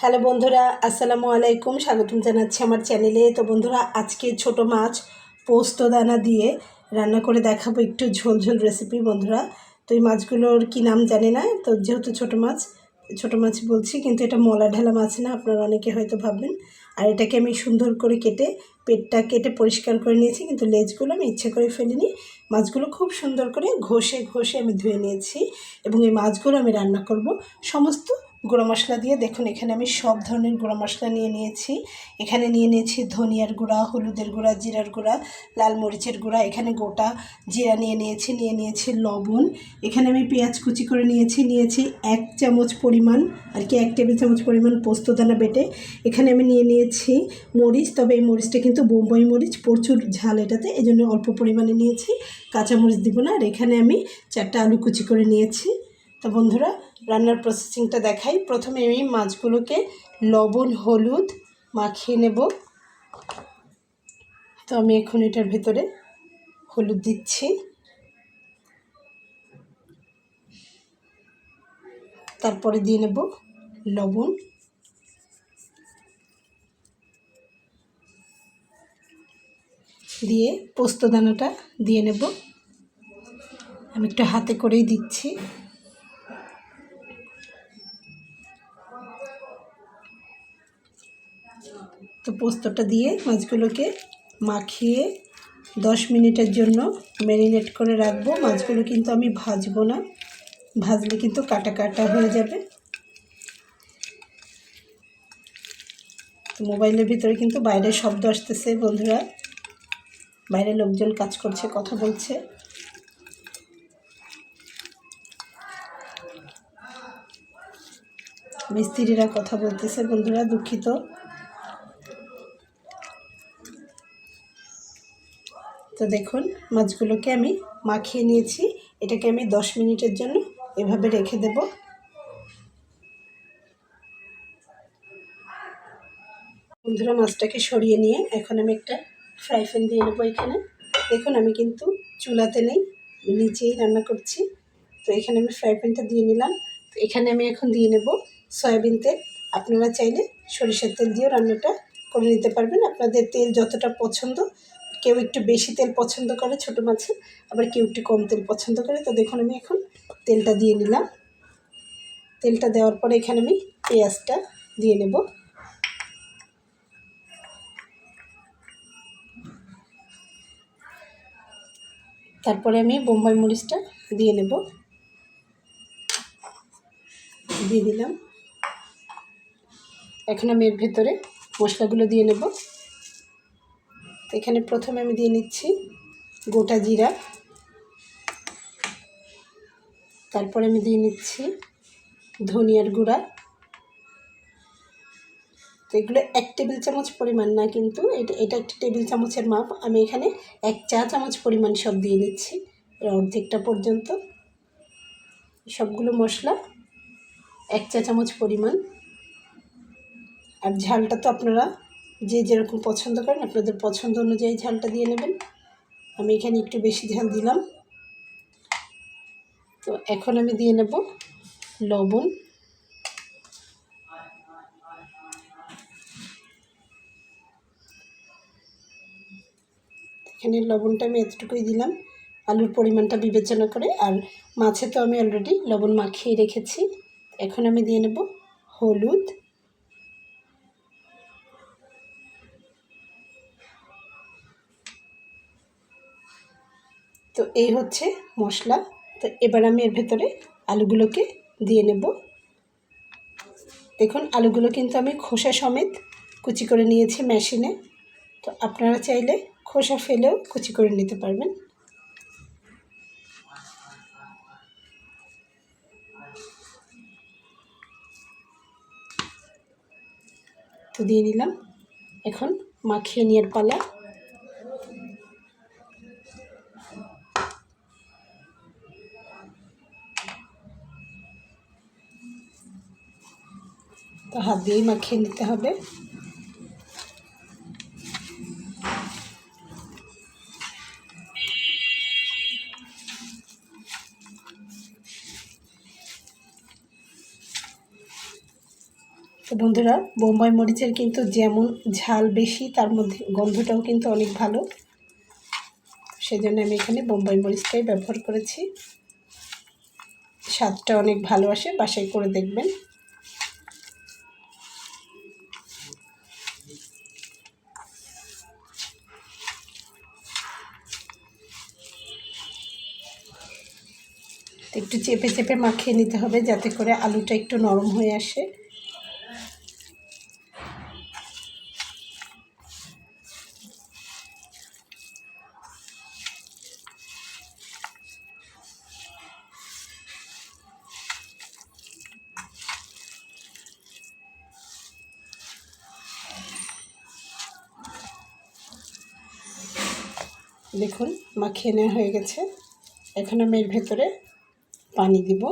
Hello বন্ধুরা, আসসালামু আলাইকুম। স্বাগতম জানাচ্ছি আমার চ্যানেলে। তো বন্ধুরা, আজকে ছোট মাছ পোস্ত দানা দিয়ে রান্না করে দেখাবো একটু ঝোল ঝোল রেসিপি। বন্ধুরা, তো এই মাছগুলোর কি নাম জানি না, তো যেহেতু ছোট মাছ বলছি, কিন্তু এটা মলা ঢালা মাছ না, আপনারা অনেকে হয়তো ভাববেন। আর এটাকে আমি সুন্দর করে পেটটা কেটে পরিষ্কার করে নিয়েছি, কিন্তু লেজগুলো আমি ইচ্ছে করে ফেলিনি। মাছগুলো খুব সুন্দর করে ঘষে ঘষে আমি ধুয়ে নিয়েছি, এবং এই মাছগুলো আমি রান্না করব সমস্ত গুঁড়ো মশলা দিয়ে। দেখুন, এখানে আমি সব ধরনের গুঁড়ো মশলা নিয়ে নিয়েছি। এখানে নিয়ে নিয়েছি ধনিয়ার গুঁড়া, হলুদের গুঁড়া, জিরার গুঁড়া, লাল মরিচের গুঁড়া, এখানে গোটা জিরা নিয়ে নিয়েছি লবণ। এখানে আমি পেঁয়াজ কুচি করে নিয়েছি 1 চামচ পরিমাণ, আর কি 1 টেবিল চামচ পরিমাণ পোস্তদানা বেটে। এখানে আমি নিয়ে নিয়েছি মরিচ, তবে এই মরিচটা কিন্তু বোম্বাই মরিচ, প্রচুর ঝাল এটাতে, এই জন্য অল্প পরিমাণে নিয়েছি, কাঁচা মরিচ দিব না। আর এখানে আমি 4টা আলু কুচি করে নিয়েছি। তো বন্ধুরা, রান্নার প্রসেসিংটা দেখাই। প্রথমে আমি মাছগুলোকে লবণ হলুদ মাখিয়ে নেব। তো আমি এখন এটার ভেতরে হলুদ দিচ্ছি, তারপরে দিয়ে নেব লবণ, দিয়ে পোস্ত দানাটা দিয়ে নেব। আমি একটু হাতে করেই দিচ্ছি। তো পোস্তটা দিয়ে মাছগুলোকে মাখিয়ে 10 মিনিটের জন্য ম্যারিনেট করে রাখবো। মাছগুলো কিন্তু আমি ভাজবো না, ভাজলে কিন্তু কাটা কাটা হয়ে যাবে। তো মোবাইলের ভিতরে কিন্তু বাইরে শব্দ আসতেছে বন্ধুরা, বাইরে লোকজন কাজ করছে, কথা বলছে। মিস্ত্রিরা কথা বলতেছে বন্ধুরা, দুঃখিত। তো দেখুন, মাছগুলোকে আমি মাখিয়ে নিয়েছি। এটাকে আমি 10 মিনিটের জন্য এভাবে রেখে দেব। বন্ধুরা, মাছটাকে সরিয়ে নিয়ে এখন আমি একটা ফ্রাই প্যান দিয়ে নেবো। এখানে দেখুন, আমি কিন্তু চুলাতে নেই, নিচেই রান্না করছি। তো এখানে আমি ফ্রাই প্যানটা দিয়ে নিলাম। তো এখানে আমি এখন দিয়ে নেব সয়াবিন তেল। আপনারা চাইলে সরিষার তেল দিয়েও রান্নাটা করে নিতে পারবেন, আপনাদের তেল যতটা পছন্দ। কেউ একটু বেশি তেল পছন্দ করে ছোটো মাছে, আবার কেউ একটু কম তেল পছন্দ করে। তো দেখুন, আমি এখন তেলটা দিয়ে নিলাম। তেলটা দেওয়ার পরে এখানে আমি পেঁয়াজটা দিয়ে নেব। তারপরে আমি বোম্বাই মরিচটা দিয়ে নেব, দিয়ে দিলাম। এখন আমি এর ভেতরে মশলাগুলো দিয়ে নেব। তো এখানে প্রথমে আমি দিয়ে নিচ্ছি গোটা জিরা, তারপরে আমি দিয়ে নিচ্ছি ধনিয়ার গুঁড়া। তো এগুলো 1 টেবিল চামচ পরিমাণ না, কিন্তু এটা 1 টেবিল চামচের মাপ। আমি এখানে 1 চা চামচ পরিমাণ সব দিয়ে নিচ্ছি, অর্ধেকটা পর্যন্ত। সবগুলো মশলা 1 চা চামচ পরিমাণ। আর ঝালটা তো আপনারা যে যেরকম পছন্দ করেন, আপনাদের পছন্দ অনুযায়ী ঝালটা দিয়ে নেবেন। আমি এখানে একটু বেশি ঝাল দিলাম। তো এখন আমি দিয়ে নেব লবণ। এখানে লবণটা আমি এতটুকুই দিলাম, আলুর পরিমাণটা বিবেচনা করে। আর মাছে তো আমি অলরেডি লবণ মাখিয়ে রেখেছি। এখন আমি দিয়ে নেব হলুদ, তো এই হচ্ছে মশলা। তো এবার আমি এর ভেতরে আলুগুলোকে দিয়ে নেব। দেখুন, আলুগুলো কিন্তু আমি খোসা সমেত কুচি করে নিয়েছি মেশিনে। তো আপনারা চাইলে খোসা ফেলেও কুচি করে নিতে পারবেন। তো দিয়ে নিলাম। এখন মাখিয়ে নেওয়ার পালা। তো হাত দিয়েই মাখিয়ে নিতে হবে। তো বন্ধুরা, বোম্বাই মরিচের কিন্তু যেমন ঝাল বেশি, তার মধ্যে গন্ধটাও কিন্তু অনেক ভালো। সেজন্য আমি এখানে বোম্বাই মরিচটাই ব্যবহার করেছি। স্বাদটা অনেক ভালো আসে, বাসায় করে দেখবেন। একটু চেপে চেপে মাখিয়ে নিতে হবে, যাতে করে আলুটা একটু নরম হয়ে আসে। দেখুন, মাখিয়ে নেওয়া হয়ে গেছে। এখন আমি এর ভেতরে পানি দিব।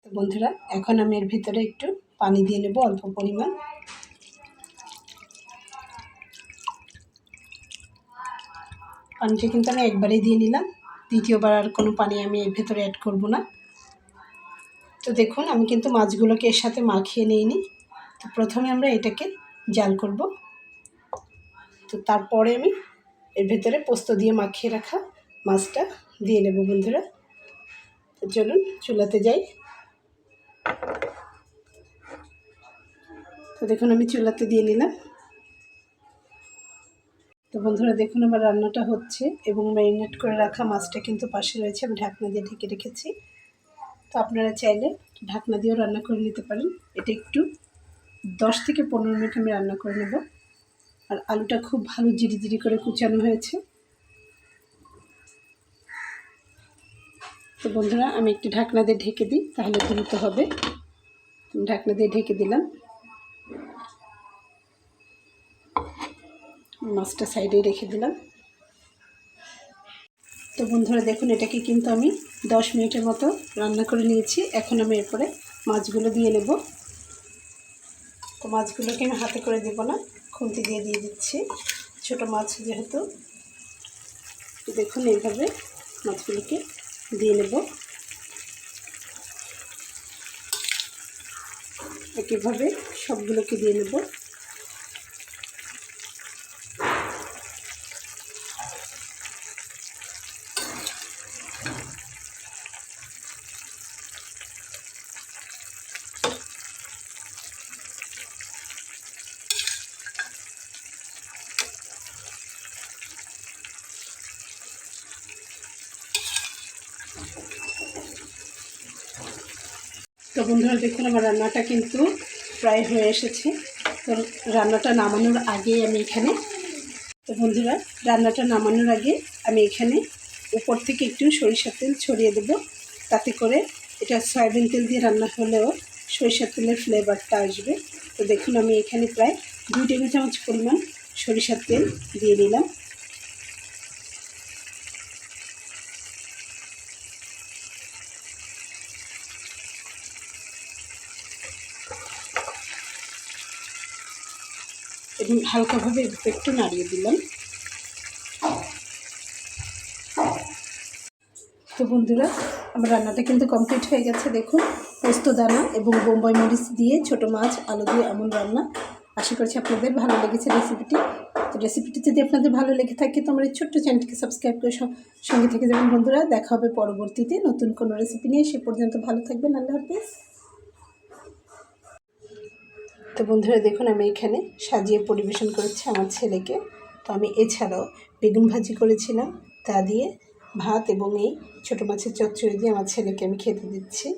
তো বন্ধুরা, এখন আমি এর ভিতরে একটু পানি দিয়ে নেব, অল্প পরিমাণ। পানিটা কিন্তু আমি একবারেই দিয়ে নিলাম, দ্বিতীয়বার আর কোনো পানি আমি এর ভেতরে অ্যাড করব না। তো দেখুন, আমি কিন্তু মাছগুলোকে এর সাথে মাখিয়ে নিইনি। তো প্রথমে আমরা এটাকে জাল করব। তো তারপরে আমি এর ভেতরে পোস্ত দিয়ে মাখিয়ে রাখা মাছটা দিয়ে নেব বন্ধুরা। তো চলুন চুলাতে যাই। তো দেখুন, আমি চুলাতে দিয়ে নিলাম। তো বন্ধুরা দেখুন, আমার রান্নাটা হচ্ছে এবং ম্যারিনেট করে রাখা মাছটা কিন্তু পাশে রয়েছে। আমি ঢাকনা দিয়ে ঢেকে রেখেছি। তো আপনারা চাইলে ঢাকনা দিয়েও রান্না করে নিতে পারেন। এটা একটু 10 থেকে 15 মিনিট আমি রান্না করে নেব। আর আলুটা খুব ভালো জিরি করে কুচানো হয়েছে। তো বন্ধুরা, আমি একটু ঢাকনা দিয়ে ঢেকে দিই, তাহলে দ্রুত হবে। ঢাকনা দিয়ে ঢেকে দিলাম। মাছটা সাইডে রেখে দিলাম। তো বন্ধুরা দেখুন, এটাকে কিন্তু আমি 10 মিনিটের মতো রান্না করে নিয়েছি। এখন আমি এরপরে মাছগুলো দিয়ে নেব। তো মাছগুলোকে আমি হাতে করে দেব না, খুন্তি দিয়ে দিচ্ছি, ছোটো মাছ যেহেতু। দেখুন, এইভাবে মাছগুলোকে দিয়ে নেব। একইভাবে সবগুলোকে দিয়ে নেব। তো বন্ধুরা দেখুন, আমার রান্নাটা কিন্তু প্রায় হয়ে এসেছে। তো রান্নাটা নামানোর আগে আমি এখানে উপর থেকে একটু সরিষার তেল ছড়িয়ে দেব। তাতে করে এটা সয়াবিন তেল দিয়ে রান্না হলেও সরিষার তেলের ফ্লেভারটা আসবে। তো দেখুন, আমি এখানে প্রায় 2 টেবিল চামচ পরিমাণ সরিষার তেল দিয়ে দিলাম। এবং হালকাভাবে একটু নাড়িয়ে দিলাম। তো বন্ধুরা, আমার রান্নাটা কিন্তু কমপ্লিট হয়ে গেছে। দেখুন, পোস্ত দানা এবং বোম্বাই মরিচ দিয়ে ছোটো মাছ আলু দিয়ে এমন রান্না। আশা করছি আপনাদের ভালো লেগেছে রেসিপিটি। তো রেসিপিটি যদি আপনাদের ভালো লেগে থাকে, তো আমার এই ছোট্ট চ্যানেলটিকে সাবস্ক্রাইব করে সঙ্গে থেকে যাবেন বন্ধুরা। দেখা হবে পরবর্তীতে নতুন কোনো রেসিপি নিয়ে। সে পর্যন্ত ভালো থাকবেন। আল্লাহ হাফেজ। তো বন্ধুরা দেখুন, আমি এখানে সাজিয়ে পরিবেশন করেছি আমার ছেলেকে। তো আমি এছাড়াও বেগুন ভাজি করেছিলাম, তা দিয়ে ভাত এবং এই ছোটো মাছের চচ্চড়ি দিয়ে আমার ছেলেকে আমি খেতে দিচ্ছি।